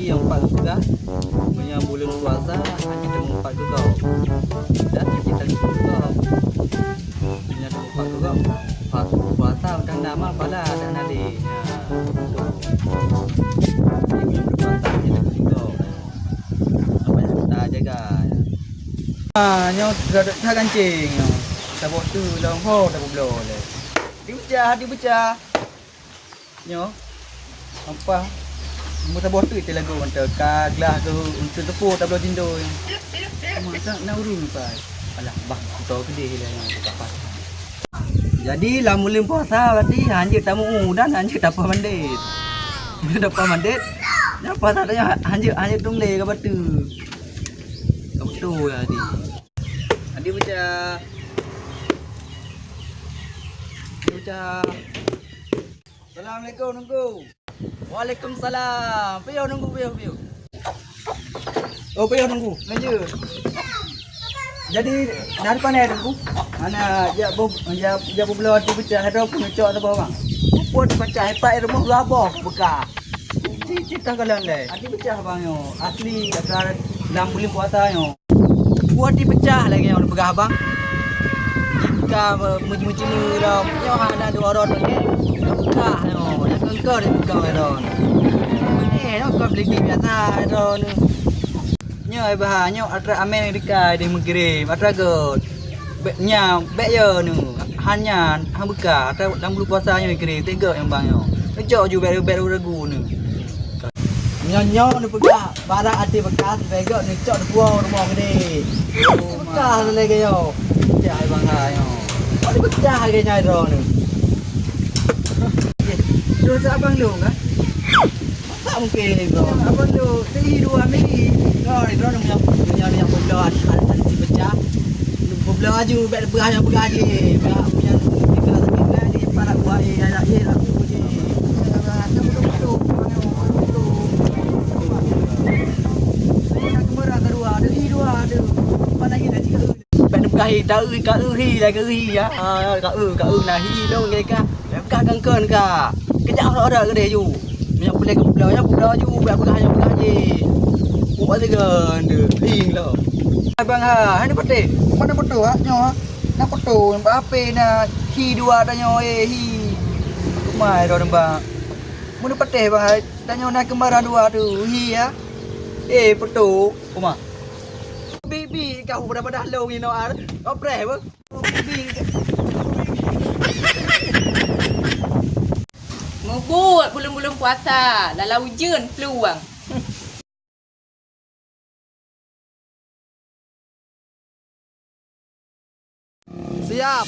yang 4 juga punya bulan puasa hanya temu 4 juga dan kita juga punya temu 4 juga puasa dan nama pala dan ada ini yang berpuasa hanya temu juga apa yang kita jaga nyo dah kancing kita bawa tu long ho dah belum le dipecah nyo apa muta botu itu lagu untuk kaglah tu untuk tepuk tak boleh tidur masa nak urus pai alah bah kita gede lah yang dapat jadi lah mulim puasa berarti hanya tamu dan hanya dapat mandit dapat mandit apa tanya hanya tungle ke batu betul ya adi baca Assalamualaikum nunggu. Waalaikumsalam. Piyo nunggu piyo. Oh piyo nunggu. Lanjut. Jadi dari mana nunggu? Mana ya belah tu pecah ada pun cok apa bang? Pun pecah hebat rumah berapa bekas. Cerita kalian le. Adi pecah bang yo. Asli acara dalam bulan puasa yo. Buat dipecah lagi yang bekas bang. Jika muji-muji dah yo ada 2 orang lagi. Bekas yo. Kau ni kau eron. Ni kau beli biasa eron. Nyo bahannya atra Amerika di mengirim atra god. Nya bek yo nu. Hanya buka atra dalam bulan puasa nya kirim tega yang bang yo. Kejok ju bek ragu nu. Nyo ni pegah barang ati bekas bego ni cok di rumah gede. Bekas lagi yo. Jai bang yo. Kau pecah lagi nya eron nu. Dosa abang lu kan? Tak mungkin bro. Abang lu tinggi 2 mili. Kau ni bro punya yang pula ada pecah. Pula aju beg berah yang berah je. Punya kita sakit kan di para buah ada je aku je. Betul. Nak kemerah kedua, ada 2 ada. Mana lagi dah cikgu. Beg berah tak ui lagi ya. Kau nah hi dong mereka. Bekas kangkon ka. Kejap ada gede ju. Minyak pelak ke pulau ju, bekas je. Buat segan de. Ing lah. Abang ha, ni pete. Mana betul ha nyo ha. Nak betul apa nak hi 2 danyo hi. Mai ro bang. Mun pete bang, danyo nak kembaran 2 tu hi ya. Betul. Kuma. Bibi kau pada long ni no ar. Opre apa? Bibi. Ngebut bulan-bulan puasa, lalau hujan peluang. Siap.